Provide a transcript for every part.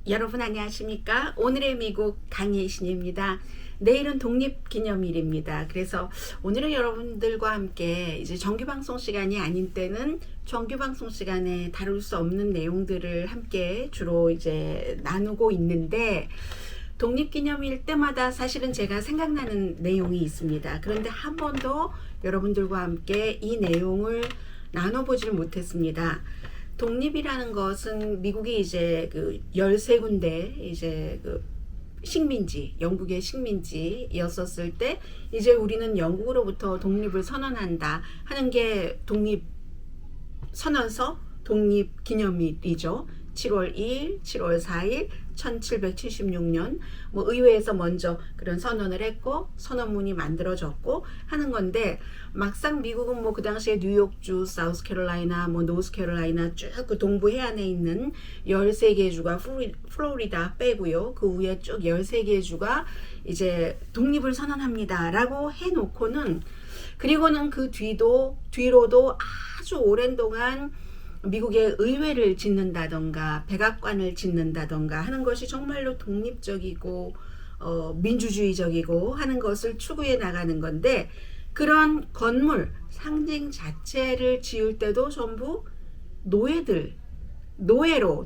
여러분 안녕하십니까? 오늘의 미국 강예신입니다. 내일은 독립기념일입니다. 그래서 오늘은 여러분들과 함께 이제 정규방송 시간이 아닌 때는 정규방송 시간에 다룰 수 없는 내용들을 함께 주로 이제 나누고 있는데, 독립기념일 때마다 사실은 제가 생각나는 내용이 있습니다. 그런데 한 번도 여러분들과 함께 이 내용을 나눠보지를 못했습니다. 독립이라는 것은 미국이 이제 그 13군데 이제 그 식민지, 영국의 식민지였었을 때 이제 우리는 영국으로부터 독립을 선언한다 하는 게 독립 선언서, 독립 기념일이죠. 7월 2일, 7월 4일 1776년 뭐 의회에서 먼저 그런 선언을 했고 선언문이 만들어졌고 하는 건데, 막상 미국은 뭐 그 당시에 뉴욕주, 사우스캐롤라이나, 뭐 노스캐롤라이나 쭉 그 동부 해안에 있는 13개 주가 플로리다 빼고요. 그 위에 쭉 13개 주가 이제 독립을 선언합니다 라고 해놓고는, 그리고는 그 뒤로도 아주 오랜 동안 미국의 의회를 짓는다던가 백악관을 짓는다던가 하는 것이 정말로 독립적이고 민주주의적이고 하는 것을 추구해 나가는 건데, 그런 건물 상징 자체를 지을 때도 전부 노예로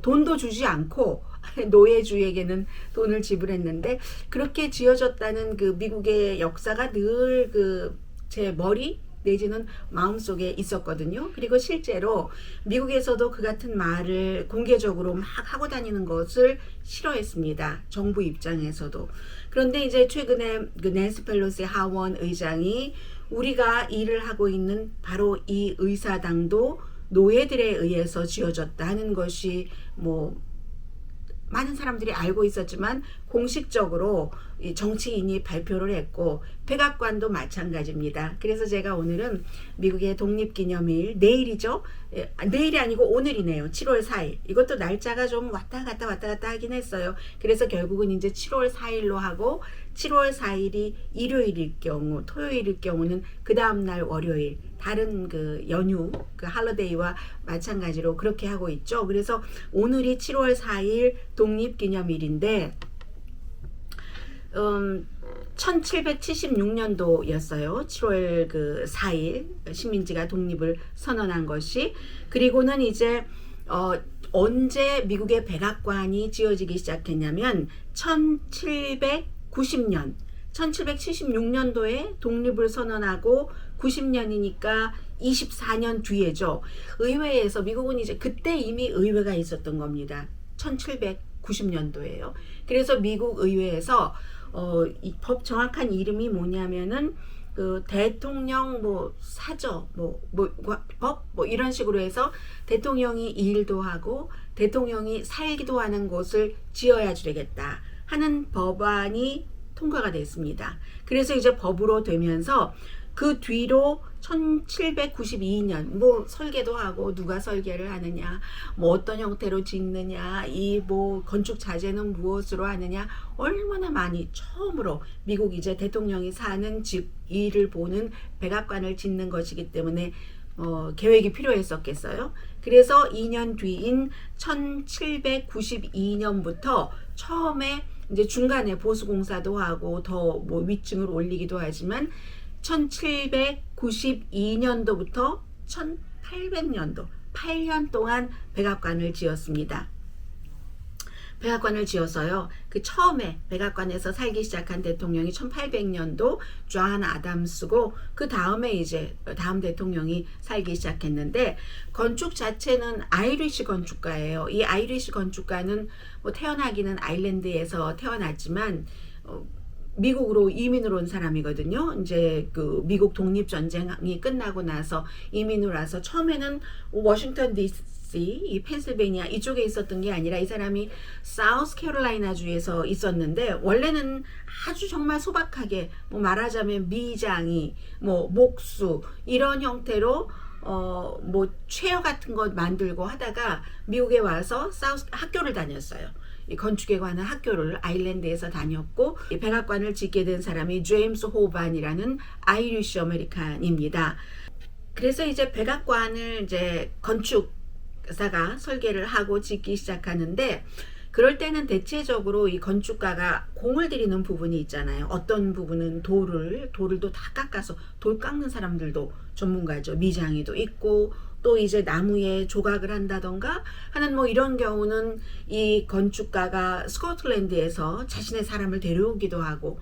돈도 주지 않고 노예주에게는 돈을 지불했는데, 그렇게 지어졌다는 그 미국의 역사가 늘 그 제 머리 내지는 마음속에 있었거든요. 그리고 실제로 미국에서도 그 같은 말을 공개적으로 막 하고 다니는 것을 싫어했습니다. 정부 입장에서도. 그런데 이제 최근에 그 낸시 펠로시 하원 의장이 우리가 일을 하고 있는 바로 이 의사당도 노예들에 의해서 지어졌다 하는 것이 뭐 많은 사람들이 알고 있었지만 공식적으로 정치인이 발표를 했고, 백악관도 마찬가지입니다. 그래서 제가 오늘은 미국의 독립기념일, 내일이죠. 내일이 아니고 오늘이네요. 7월 4일. 이것도 날짜가 좀 왔다 갔다 하긴 했어요. 그래서 결국은 이제 7월 4일로 하고, 7월 4일이 일요일일 경우, 토요일일 경우는 그 다음날 월요일, 다른 그 연휴, 그 할러데이와 마찬가지로 그렇게 하고 있죠. 그래서 오늘이 7월 4일 독립기념일인데, 1776년도였어요. 7월 그 4일 식민지가 독립을 선언한 것이. 그리고는 이제 언제 미국의 백악관이 지어지기 시작했냐면 1776년도에 독립을 선언하고 90년이니까 24년 뒤에죠. 의회에서, 미국은 이제 그때 이미 의회가 있었던 겁니다. 1790년도에요. 그래서 미국 의회에서 이 법 정확한 이름이 뭐냐면은 그 대통령 뭐 사저 법 이런 식으로 해서 대통령이 일도 하고 대통령이 살기도 하는 곳을 지어야 되겠다 하는 법안이 통과가 됐습니다. 그래서 이제 법으로 되면서 그 뒤로 1792년 뭐 설계도 하고 누가 설계를 하느냐, 뭐 어떤 형태로 짓느냐, 이 뭐 건축 자재는 무엇으로 하느냐, 얼마나 많이 처음으로 미국 이제 대통령이 사는 집, 일을 보는 백악관을 짓는 것이기 때문에 계획이 필요했었겠어요. 그래서 2년 뒤인 1792년부터 처음에 이제 중간에 보수공사도 하고 더 뭐 위층을 올리기도 하지만 1792년도부터 1800년도 8년 동안 백악관을 지었습니다. 백악관을 지어서요. 그 처음에 백악관에서 살기 시작한 대통령이 1800년도 존 아담스고, 그 다음에 이제 다음 대통령이 살기 시작했는데, 건축 자체는 아이리시 건축가예요. 이 아이리시 건축가는 뭐 태어나기는 아일랜드에서 태어났지만 미국으로 이민을 온 사람이거든요. 이제 그 미국 독립전쟁이 끝나고 나서 이민을 와서 처음에는 워싱턴 DC, 이 펜실베니아 이쪽에 있었던 게 아니라 이 사람이 사우스캐롤라이나 주에서 있었는데, 원래는 아주 정말 소박하게 뭐 말하자면 미장이 뭐 목수 이런 형태로 뭐 체어 같은 거 만들고 하다가 미국에 와서 학교를 다녔어요. 이 건축에 관한 학교를 아일랜드에서 다녔고, 이 백악관을 짓게 된 사람이 제임스 호반이라는 아이리쉬 아메리칸입니다. 그래서 이제 백악관을 이제 건축사가 설계를 하고 짓기 시작하는데, 그럴 때는 대체적으로 이 건축가가 공을 들이는 부분이 있잖아요. 어떤 부분은 돌을 또 다 깎아서 돌 깎는 사람들도 전문가죠. 미장이도 있고 또 이제 나무에 조각을 한다던가 하는 뭐 이런 경우는 이 건축가가 스코틀랜드에서 자신의 사람을 데려오기도 하고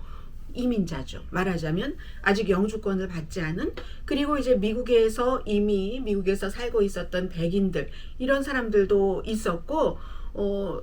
이민자죠. 말하자면 아직 영주권을 받지 않은, 그리고 이제 이미 미국에서 살고 있었던 백인들, 이런 사람들도 있었고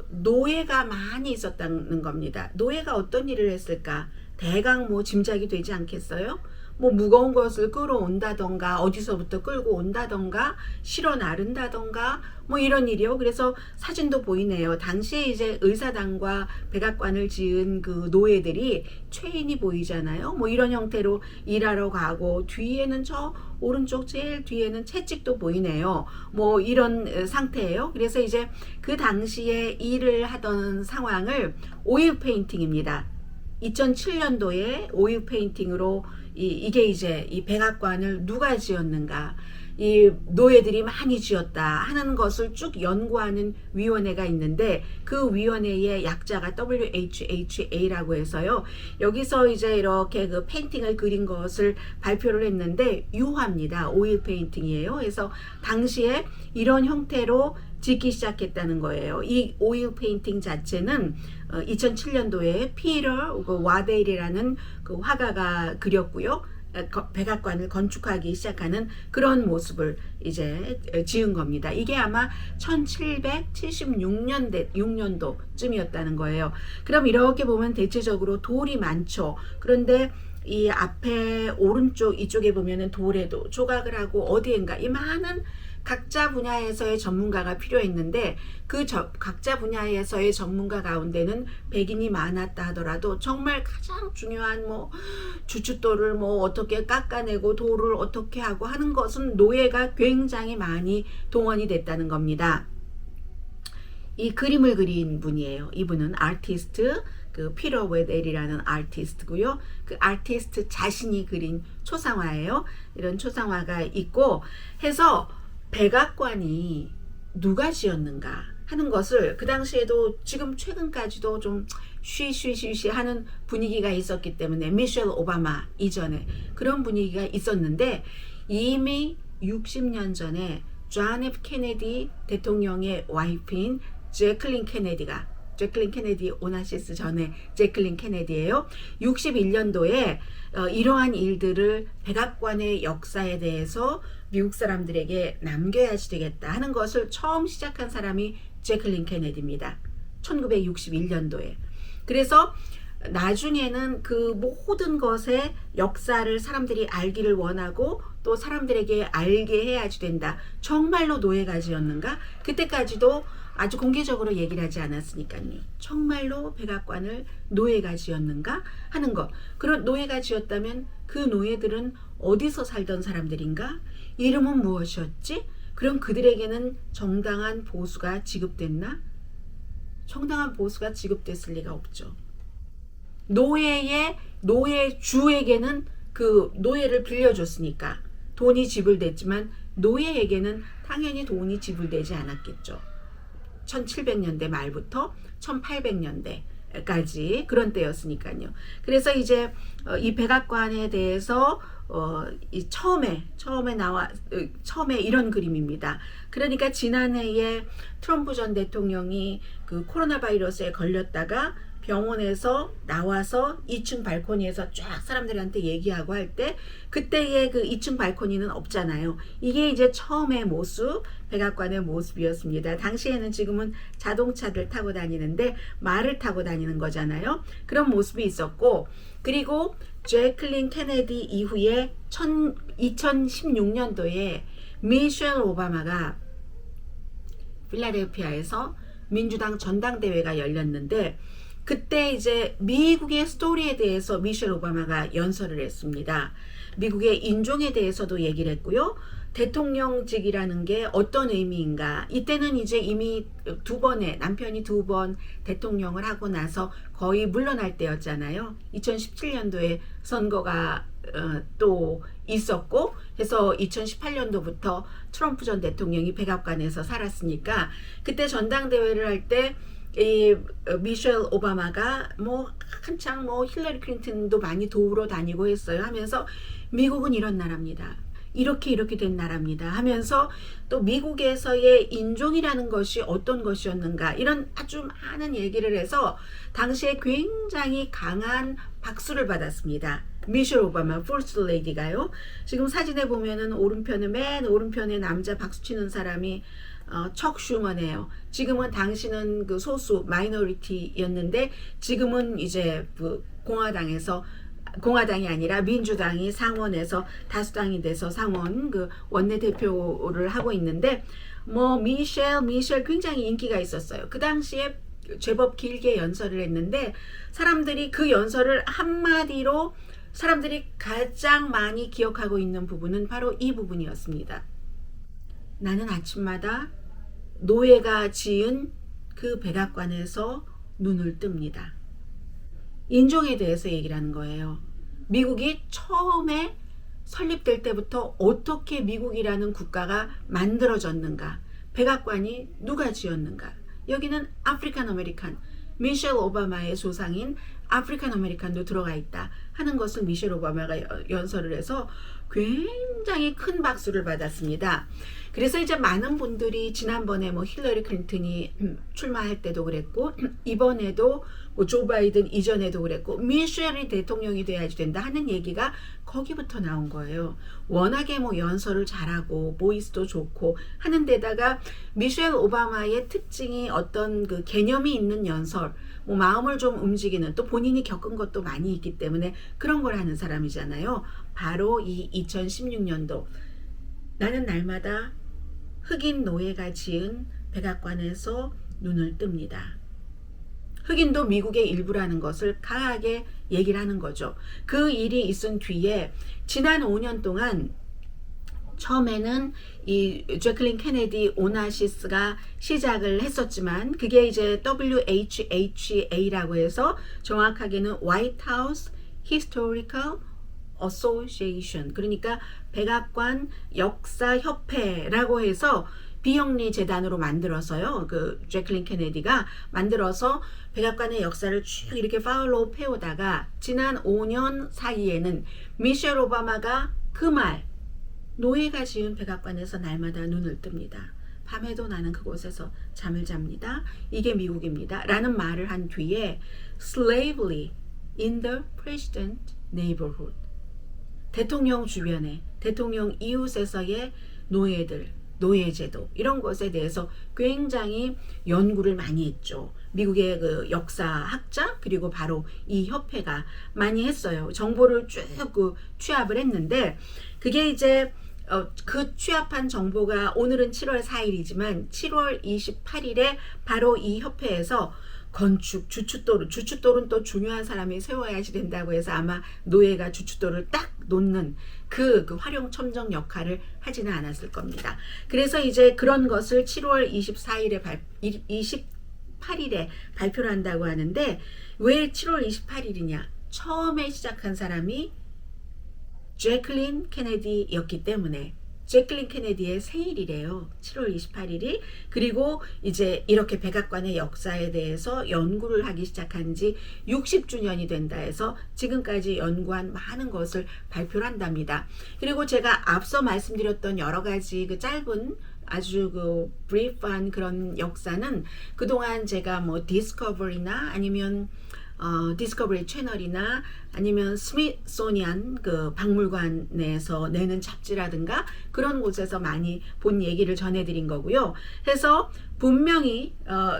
노예가 많이 있었다는 겁니다. 노예가 어떤 일을 했을까? 대강 뭐 짐작이 되지 않겠어요? 뭐 무거운 것을 끌어온다던가 어디서부터 끌고 온다던가 실어 나른다던가 뭐 이런 일이요. 그래서 사진도 보이네요. 당시에 이제 의사당과 백악관을 지은 그 노예들이 체인이 보이잖아요. 뭐 이런 형태로 일하러 가고, 뒤에는 저 오른쪽 제일 뒤에는 채찍도 보이네요. 뭐 이런 상태예요. 그래서 이제 그 당시에 일을 하던 상황을 오일 페인팅입니다. 2007년도에 오일 페인팅으로 이게 이제 이 백악관을 누가 지었는가, 이 노예들이 많이 지었다 하는 것을 쭉 연구하는 위원회가 있는데, 그 위원회의 약자가 WHHA라고 해서요. 여기서 이제 이렇게 그 페인팅을 그린 것을 발표를 했는데 유화입니다. 오일 페인팅이에요. 그래서 당시에 이런 형태로 짓기 시작했다는 거예요. 이 오일 페인팅 자체는 2007년도에 피터 와데일이라는 그 화가가 그렸고요. 백악관을 건축하기 시작하는 그런 모습을 이제 지은 겁니다. 이게 아마 1776년도쯤이었다는 거예요. 그럼 이렇게 보면 대체적으로 돌이 많죠. 그런데 이 앞에 오른쪽 이쪽에 보면은 돌에도 조각을 하고 어디엔가 이 많은 각자 분야에서의 전문가가 필요했는데, 그 각자 분야에서의 전문가 가운데는 백인이 많았다 하더라도 정말 가장 중요한 뭐 주춧돌을 뭐 어떻게 깎아내고 돌을 어떻게 하고 하는 것은 노예가 굉장히 많이 동원이 됐다는 겁니다. 이 그림을 그린 분이에요. 이분은 아티스트, 그 피터 웨델이라는 아티스트고요. 그 아티스트 자신이 그린 초상화예요. 이런 초상화가 있고 해서 백악관이 누가 지었는가 하는 것을 그 당시에도 지금 최근까지도 좀 쉬쉬쉬쉬 하는 분위기가 있었기 때문에, 미셸 오바마 이전에 그런 분위기가 있었는데, 이미 60년 전에 존 F 케네디 대통령의 와이프인 제클린 케네디 오나시스 전에 제클린 케네디예요. 61년도에 이러한 일들을 백악관의 역사에 대해서 미국 사람들에게 남겨야지 되겠다 하는 것을 처음 시작한 사람이 제클린 케네디입니다. 1961년도에. 그래서 나중에는 그 모든 것의 역사를 사람들이 알기를 원하고 또 사람들에게 알게 해야지 된다. 정말로 노예가 지었는가? 그때까지도 아주 공개적으로 얘기를 하지 않았으니까요. 정말로 백악관을 노예가 지었는가 하는 것. 그런 노예가 지었다면 그 노예들은 어디서 살던 사람들인가? 이름은 무엇이었지? 그럼 그들에게는 정당한 보수가 지급됐나? 정당한 보수가 지급됐을 리가 없죠. 노예주에게는 그 노예를 빌려줬으니까 돈이 지불됐지만 노예에게는 당연히 돈이 지불되지 않았겠죠. 1700년대 말부터 1800년대까지 그런 때였으니까요. 그래서 이제 이 백악관에 대해서 처음에 이런 그림입니다. 그러니까 지난해에 트럼프 전 대통령이 그 코로나 바이러스에 걸렸다가 병원에서 나와서 2층 발코니에서 쫙 사람들한테 얘기하고 할 때, 그때의 그 2층 발코니는 없잖아요. 이게 이제 처음의 모습, 백악관의 모습이었습니다. 당시에는 지금은 자동차들 타고 다니는데 말을 타고 다니는 거잖아요. 그런 모습이 있었고, 그리고 제클린 케네디 이후에 2016년도에 미셸 오바마가 필라델피아에서 민주당 전당대회가 열렸는데, 그때 이제 미국의 스토리에 대해서 미셸 오바마가 연설을 했습니다. 미국의 인종에 대해서도 얘기를 했고요. 대통령직이라는 게 어떤 의미인가. 이때는 이제 이미 남편이 두 번 대통령을 하고 나서 거의 물러날 때였잖아요. 2017년도에 선거가 또 있었고, 해서 2018년도부터 트럼프 전 대통령이 백악관에서 살았으니까, 그때 전당대회를 할 때 이 미셸 오바마가 뭐 한창 뭐 힐러리 클린턴도 많이 도우러 다니고 했어요. 하면서 미국은 이런 나라입니다. 이렇게 된 나라입니다. 하면서 또 미국에서의 인종이라는 것이 어떤 것이었는가 이런 아주 많은 얘기를 해서 당시에 굉장히 강한 박수를 받았습니다. 미셸 오바마 퍼스트 레이디가요. 지금 사진에 보면은 맨 오른편에 남자 박수치는 사람이 척 슈머네요. 지금은 당신은 그 소수 마이너리티였는데 지금은 이제 그 공화당이 아니라 민주당이 상원에서 다수당이 돼서 상원 그 원내대표를 하고 있는데 뭐 미셸 굉장히 인기가 있었어요. 그 당시에 제법 길게 연설을 했는데 사람들이 그 연설을 한마디로 사람들이 가장 많이 기억하고 있는 부분은 바로 이 부분이었습니다. 나는 아침마다 노예가 지은 그 백악관에서 눈을 뜹니다. 인종에 대해서 얘기를 하는 거예요. 미국이 처음에 설립될 때부터 어떻게 미국이라는 국가가 만들어졌는가, 백악관이 누가 지었는가. 여기는 아프리칸 아메리칸, 미셸 오바마의 조상인 아프리칸 아메리칸도 들어가 있다 하는 것을 미셸 오바마가 연설을 해서 굉장히 큰 박수를 받았습니다. 그래서 이제 많은 분들이 지난번에 뭐 힐러리 클린턴이 출마할 때도 그랬고 이번에도 뭐 조 바이든 이전에도 그랬고 미셸이 대통령이 돼야지 된다 하는 얘기가 거기부터 나온 거예요. 워낙에 뭐 연설을 잘하고 보이스도 좋고 하는 데다가 미셸 오바마의 특징이 어떤 그 개념이 있는 연설, 뭐 마음을 좀 움직이는 또 본인이 겪은 것도 많이 있기 때문에 그런 걸 하는 사람이잖아요. 바로 이 2016년도 나는 날마다 흑인 노예가 지은 백악관에서 눈을 뜹니다. 흑인도 미국의 일부라는 것을 강하게 얘기를 하는 거죠. 그 일이 있은 뒤에 지난 5년 동안 처음에는 이 제클린 케네디 오나시스가 시작을 했었지만 그게 이제 WHHA라고 해서 정확하게는 White House Historical Association, 그러니까 백악관 역사협회라고 해서 비영리 재단으로 만들어서요. 그 제클린 케네디가 만들어서 백악관의 역사를 쭉 이렇게 팔로우 해오다가 지난 5년 사이에는 미셸 오바마가 그 말, 노예가 지은 백악관에서 날마다 눈을 뜹니다. 밤에도 나는 그곳에서 잠을 잡니다. 이게 미국입니다. 라는 말을 한 뒤에 slavery in the president neighborhood, 대통령 주변에, 대통령 이웃에서의 노예들, 노예제도 이런 것에 대해서 굉장히 연구를 많이 했죠. 미국의 그 역사학자 그리고 바로 이 협회가 많이 했어요. 정보를 쭉 그 취합을 했는데 그게 이제 그 취합한 정보가 오늘은 7월 4일이지만 7월 28일에 바로 이 협회에서 건축, 주춧돌은 또 중요한 사람이 세워야지 된다고 해서 아마 노예가 주춧돌을 딱 놓는 그 활용 첨정 역할을 하지는 않았을 겁니다. 그래서 이제 그런 것을 7월 28일에 발표를 한다고 하는데 왜 7월 28일이냐? 처음에 시작한 사람이 제클린 케네디였기 때문에 제클린 케네디의 생일이래요. 7월 28일이. 그리고 이제 이렇게 백악관의 역사에 대해서 연구를 하기 시작한 지 60주년이 된다 해서 지금까지 연구한 많은 것을 발표를 한답니다. 그리고 제가 앞서 말씀드렸던 여러 가지 그 짧은 아주 그 브리프한 그런 역사는 그동안 제가 뭐 디스커버리나 아니면 디스커버리 채널이나 아니면 스미소니안 그 박물관에서 내는 잡지라든가 그런 곳에서 많이 본 얘기를 전해드린 거고요. 해서 분명히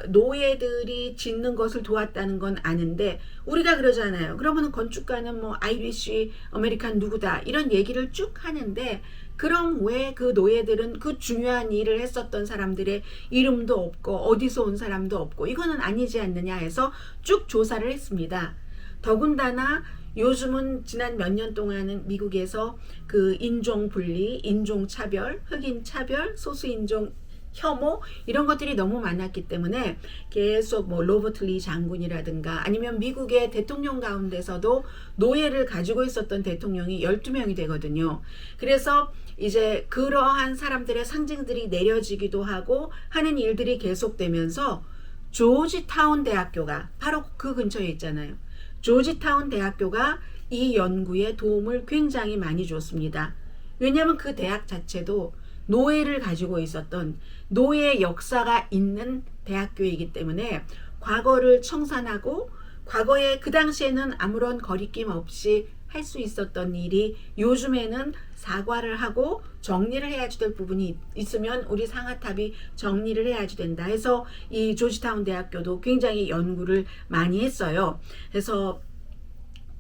노예들이 짓는 것을 도왔다는 건 아는데 우리가 그러잖아요. 그러면 건축가는 뭐 아이리쉬 아메리칸 누구다 이런 얘기를 쭉 하는데 그럼 왜 그 노예들은 그 중요한 일을 했었던 사람들의 이름도 없고 어디서 온 사람도 없고 이거는 아니지 않느냐 해서 쭉 조사를 했습니다. 더군다나 요즘은 지난 몇 년 동안은 미국에서 그 인종 분리, 인종 차별, 흑인 차별, 소수인종 혐오 이런 것들이 너무 많았기 때문에 계속 뭐 로버트 리 장군이라든가 아니면 미국의 대통령 가운데서도 노예를 가지고 있었던 대통령이 12명이 되거든요. 그래서 이제 그러한 사람들의 상징들이 내려지기도 하고 하는 일들이 계속되면서 조지타운 대학교가 바로 그 근처에 있잖아요. 조지타운 대학교가 이 연구에 도움을 굉장히 많이 줬습니다. 왜냐하면 그 대학 자체도 노예를 가지고 있었던 노예 역사가 있는 대학교이기 때문에 과거를 청산하고 과거에 그 당시에는 아무런 거리낌 없이 할 수 있었던 일이 요즘에는 사과를 하고 정리를 해야지 될 부분이 있으면 우리 상아탑이 정리를 해야지 된다 해서 이 조지타운 대학교도 굉장히 연구를 많이 했어요. 그래서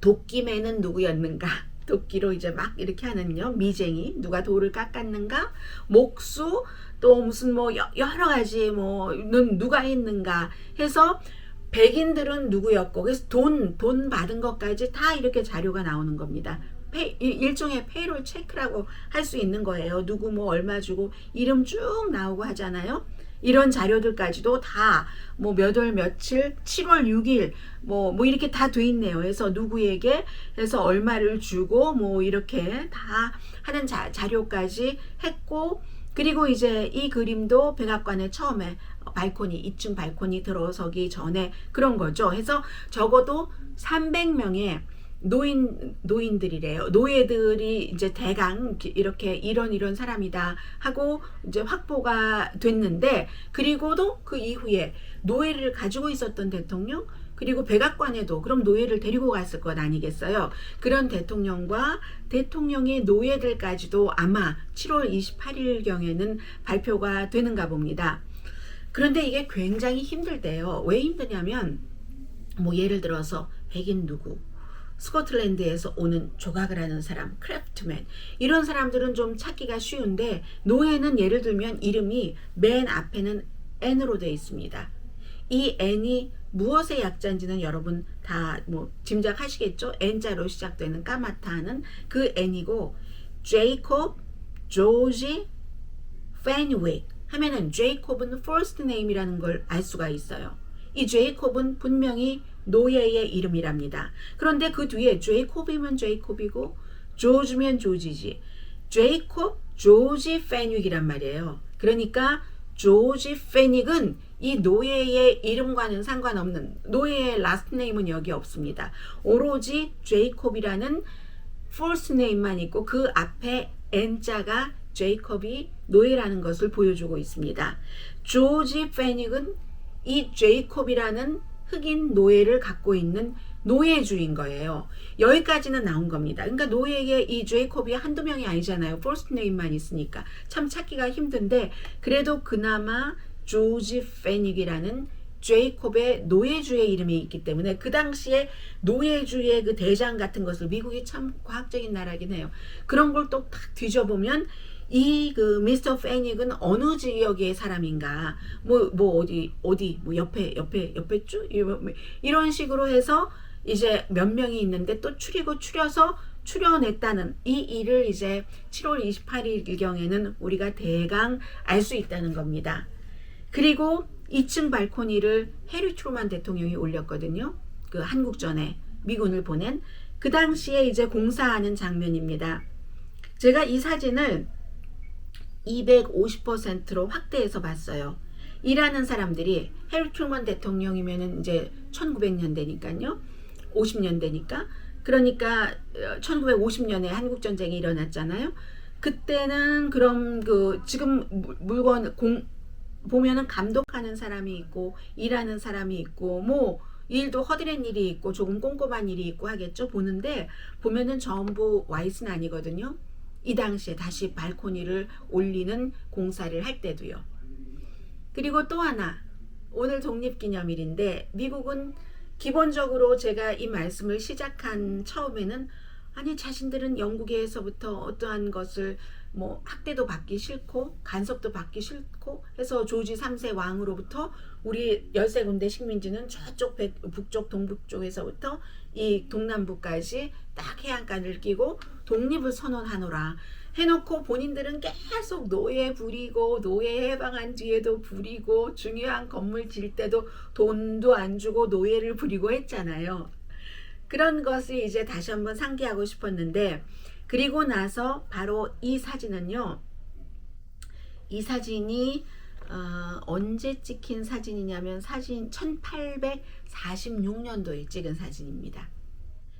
도끼맨은 누구였는가? 도끼로 이제 막 이렇게 하는요. 미쟁이 누가 돌을 깎았는가? 목수 또 무슨 뭐 여러 가지 뭐는 누가 했는가 해서 백인들은 누구였고 그래서 돈 받은 것까지 다 이렇게 자료가 나오는 겁니다. 일종의 페이롤 체크라고 할 수 있는 거예요. 누구 뭐 얼마 주고 이름 쭉 나오고 하잖아요. 이런 자료들까지도 다 뭐 몇 월 며칠 7월 6일 뭐 이렇게 다 돼 있네요. 그래서 누구에게 해서 얼마를 주고 뭐 이렇게 다 하는 자료까지 했고 그리고 이제 이 그림도 백악관에 처음에 발코니 2층 발코니 들어서기 전에 그런 거죠. 해서 적어도 300명의 노인들이래요. 노예들이 이제 대강 이렇게 이런 사람이다 하고 이제 확보가 됐는데 그리고도 그 이후에 노예를 가지고 있었던 대통령 그리고 백악관에도 그럼 노예를 데리고 갔을 것 아니겠어요. 그런 대통령과 대통령의 노예들까지도 아마 7월 28일경에는 발표가 되는가 봅니다. 그런데 이게 굉장히 힘들대요. 왜 힘드냐면 뭐 예를 들어서 백인 누구 스코틀랜드에서 오는 조각을 하는 사람, 크래프트맨 이런 사람들은 좀 찾기가 쉬운데 노예는 예를 들면 이름이 맨 앞에는 N으로 되어 있습니다. 이 N이 무엇의 약자인지는 여러분 다 뭐 짐작하시겠죠? N자로 시작되는 까마타는 그 N이고 제이콥, 조지, 페니윅 하면은 제이콥은 first name이라는 걸 알 수가 있어요. 이 제이콥은 분명히 노예의 이름이랍니다. 그런데 그 뒤에 제이콥이면 제이콥이고 조지면 조지지. 제이콥 조지 페닉이란 말이에요. 그러니까 조지 페닉은 이 노예의 이름과는 상관없는 노예의 라스트 네임은 여기 없습니다. 오로지 제이콥이라는 first name만 있고 그 앞에 N자가 제이콥이 노예라는 것을 보여주고 있습니다. 조지 페닉은 이 제이콥이라는 흑인 노예를 갖고 있는 노예주인 거예요. 여기까지는 나온 겁니다. 그러니까 노예의 이 제이콥이 한두 명이 아니잖아요. first name만 있으니까 참 찾기가 힘든데 그래도 그나마 조지 페닉이라는 제이콥의 노예주의 이름이 있기 때문에 그 당시에 노예주의 그 대장 같은 것을 미국이 참 과학적인 나라긴 해요. 그런 걸 또 딱 뒤져보면 이 그 미스터 페닉은 어느 지역의 사람인가 뭐 어디 뭐 옆에 쭉 이런 식으로 해서 이제 몇 명이 있는데 또 추려서 추려냈다는 이 일을 이제 7월 28일경에는 우리가 대강 알 수 있다는 겁니다. 그리고 2층 발코니를 해리 트루만 대통령이 올렸거든요. 그 한국전에 미군을 보낸 그 당시에 이제 공사하는 장면입니다. 제가 이 사진을 250%로 확대해서 봤어요. 일하는 사람들이 해리 트루먼 대통령이면은 이제 1900년대니까요. 50년대니까. 그러니까 1950년에 한국 전쟁이 일어났잖아요. 그때는 그럼 그 지금 물건 보면은 감독하는 사람이 있고 일하는 사람이 있고 뭐 일도 허드렛 일이 있고 조금 꼼꼼한 일이 있고 하겠죠. 보는데 보면은 전부 와이슨 아니거든요. 이 당시에 다시 발코니를 올리는 공사를 할 때도요. 그리고 또 하나 오늘 독립기념일인데 미국은 기본적으로 제가 이 말씀을 시작한 처음에는 아니 자신들은 영국에서부터 어떠한 것을 뭐 학대도 받기 싫고 간섭도 받기 싫고 해서 조지 3세 왕으로부터 우리 13군데 식민지는 저쪽 북쪽 동북쪽에서부터 이 동남부까지 딱 해안가를 끼고 독립을 선언하노라 해놓고 본인들은 계속 노예 부리고 노예 해방한 뒤에도 부리고 중요한 건물 질 때도 돈도 안 주고 노예를 부리고 했잖아요. 그런 것을 이제 다시 한번 상기하고 싶었는데 그리고 나서 바로 이 사진은요. 이 사진이 언제 찍힌 사진이냐면 사진 1846년도에 찍은 사진입니다.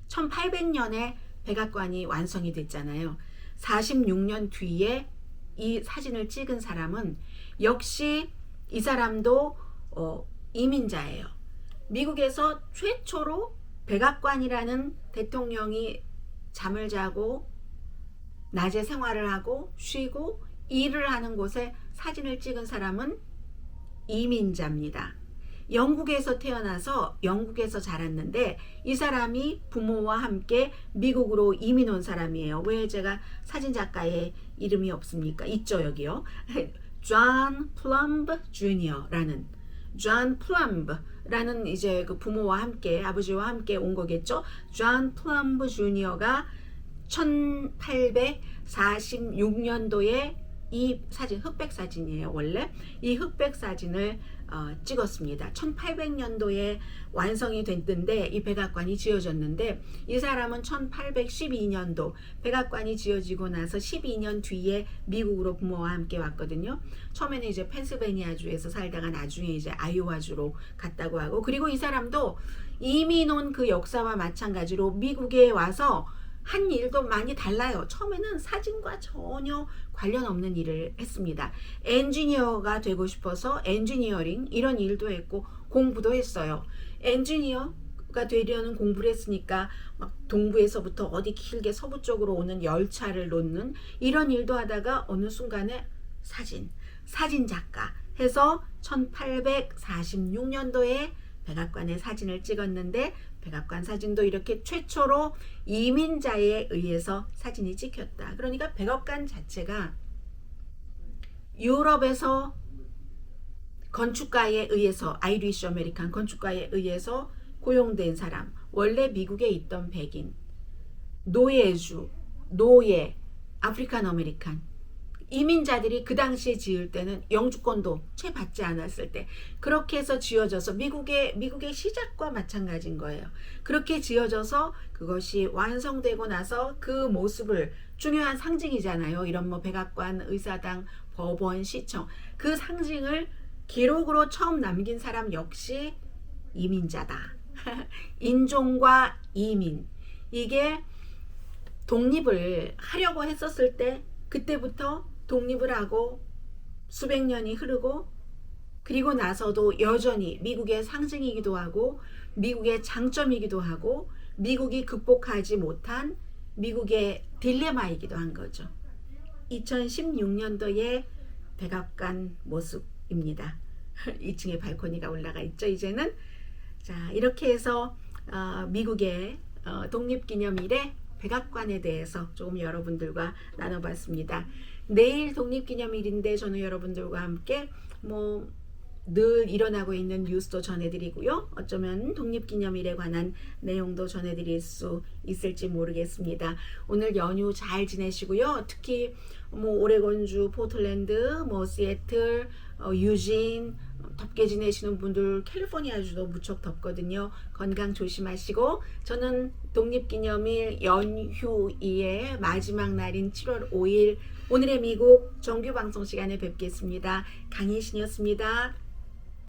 1800년에 백악관이 완성이 됐잖아요. 46년 뒤에 이 사진을 찍은 사람은 역시 이 사람도 이민자예요. 미국에서 최초로 백악관이라는 대통령이 잠을 자고 낮에 생활을 하고 쉬고 일을 하는 곳에 사진을 찍은 사람은 이민자입니다. 영국에서 태어나서 영국에서 자랐는데 이 사람이 부모와 함께 미국으로 이민 온 사람이에요. 왜 제가 사진 작가의 이름이 없습니까? 있죠, 여기요. 존 플럼브 주니어라는 존 플럼브라는 이제 그 부모와 함께 아버지와 함께 온 거겠죠. 존 플럼브 주니어가 1846년도에 이 사진 흑백 사진이에요. 원래 이 흑백 사진을 찍었습니다. 1800년도에 완성이 됐는데 이 백악관이 지어졌는데 이 사람은 1812년도 백악관이 지어지고 나서 12년 뒤에 미국으로 부모와 함께 왔거든요. 처음에는 이제 펜실베니아주에서 살다가 나중에 이제 아이오와주로 갔다고 하고, 그리고 이 사람도 이민 온 그 역사와 마찬가지로 미국에 와서 한 일도 많이 달라요. 처음에는 사진과 전혀 관련 없는 일을 했습니다. 엔지니어가 되고 싶어서 엔지니어링 이런 일도 했고 공부도 했어요. 엔지니어가 되려는 공부를 했으니까 막 동부에서부터 어디 길게 서부 쪽으로 오는 열차를 놓는 이런 일도 하다가 어느 순간에 사진 작가 해서 1846년도에 백악관의 사진을 찍었는데 백악관 사진도 이렇게 최초로 이민자에 의해서 사진이 찍혔다. 그러니까 백악관 자체가 유럽에서 건축가에 의해서 아이리쉬 아메리칸 건축가에 의해서 고용된 사람, 원래 미국에 있던 백인, 노예주, 노예, 아프리칸 아메리칸 이민자들이 그 당시에 지을 때는 영주권도 채 받지 않았을 때 그렇게 해서 지어져서 미국의 시작과 마찬가지인 거예요. 그렇게 지어져서 그것이 완성되고 나서 그 모습을, 중요한 상징이잖아요. 이런 뭐 백악관, 의사당, 법원, 시청, 그 상징을 기록으로 처음 남긴 사람 역시 이민자다. 인종과 이민, 이게 독립을 하려고 했었을 때 그때부터 독립을 하고 수백 년이 흐르고, 그리고 나서도 여전히 미국의 상징이기도 하고 미국의 장점이기도 하고 미국이 극복하지 못한 미국의 딜레마이기도 한 거죠. 2016년도의 백악관 모습입니다. 2층에 발코니가 올라가 있죠. 이제는 자, 이렇게 해서 미국의 독립기념일에 백악관에 대해서 조금 여러분들과 나눠봤습니다. 내일 독립기념일인데 저는 여러분들과 함께 뭐 늘 일어나고 있는 뉴스도 전해드리고요. 어쩌면 독립기념일에 관한 내용도 전해드릴 수 있을지 모르겠습니다. 오늘 연휴 잘 지내시고요. 특히 뭐 오레곤주, 포틀랜드, 뭐 시애틀, 유진 덥게 지내시는 분들, 캘리포니아주도 무척 덥거든요. 건강 조심하시고, 저는 독립기념일 연휴의 마지막 날인 7월 5일 오늘의 미국 정규방송 시간에 뵙겠습니다. 강혜신이었습니다.